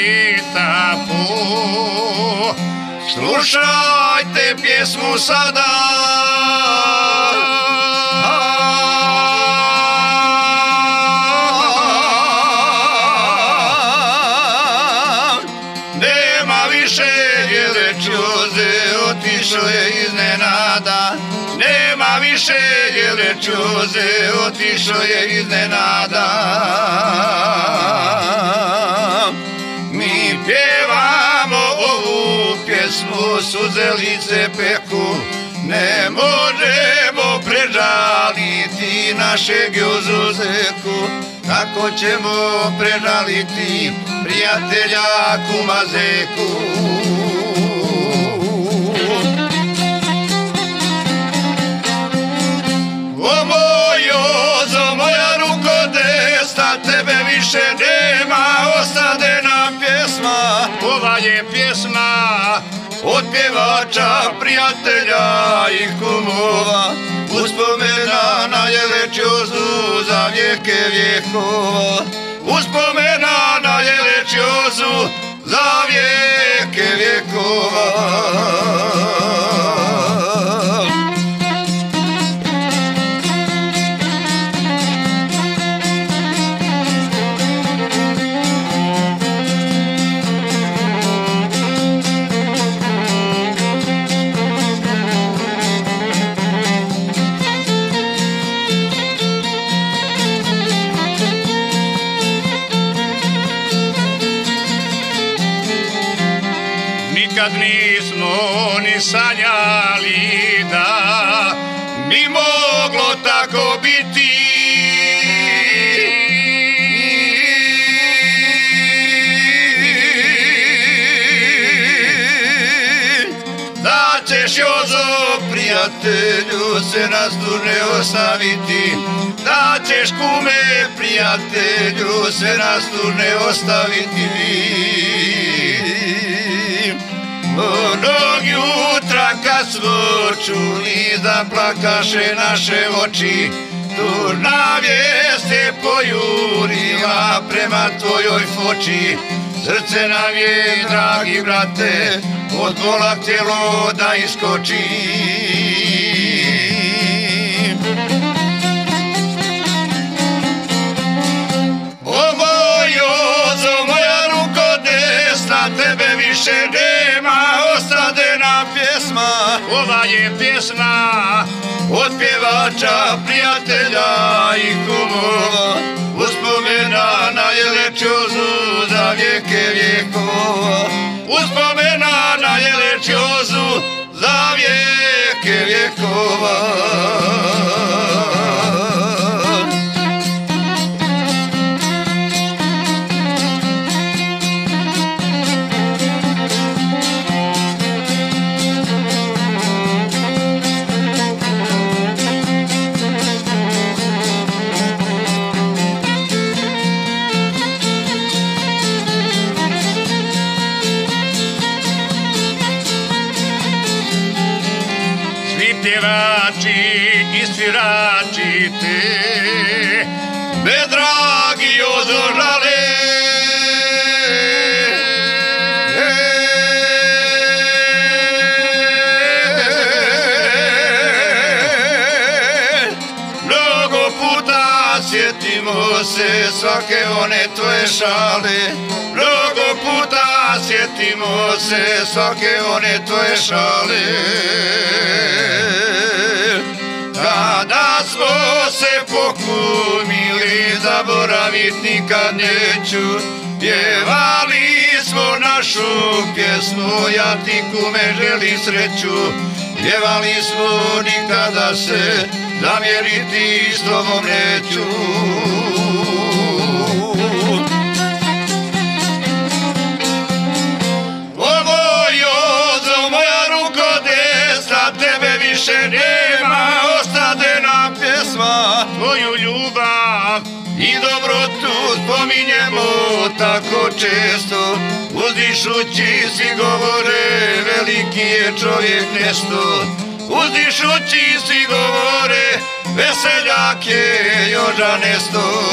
svita slušajte pjesmu sada. Nema više jele čuze, otišao je iznenada. Nema više jele čuze, otišao je iznenada. Mi pjevamo ovu pjesmu, suze lice peku, ne možemo prežaliti našeg Jozuzeku. Kako ćemo prežaliti prijatelja kuma Zeku? O moj Jozo, moja ruko desna, tebe više nema, ostade nam pjesma. Ova je pjesma od pjevača, prijatelja i kumova, uspomena na Jeleć Jozu za vijeke vjekova. Uspomena na Jeleć Jozu za vijeke vjekova. Nikad nismo ni sanjali da bi moglo tako biti. Da ćeš Jozo prijatelju se nas tu ne ostaviti. Da ćeš kume prijatelju se nas tu ne ostaviti. Onog jutra kad smo čuli zaplakaše naše oči, tužna vijest je pojurila prema tvojoj foči. Srce nam je, dragi brate, od bola htjelo da iskoči. O moj Jozo, moja ruko desna, tebe više nema, ostade nam pjesma. Ova je pjesma od pjevača, prijatelja i kumova, uspomena na Jeleć Jozu za vijeke vjekova. Uspomena na Jeleć Jozu za vijeke vjekova. Pjevači i svirači te me dragi Jozo žale. Mnogo puta sjetimo se svake one tvoje šale. Mnogo puta sjetimo se svake one tvoje šale. Kada smo se pokumili, zaboravit nikad neću. Pjevali smo našu pjesmu, ja ti kume želim sreću. Pjevali smo, nikada se zamjeriti s tobom neću. O moj Jozo, moja ruko desna, tebe više nema, ostade nam pjesma. Tvoju ljubav i dobrotu spominjemo tako često. Uzdišući svi govore, veliki je čovjek nešto. Uzdišući svi govore, veseljak je Joža nesto.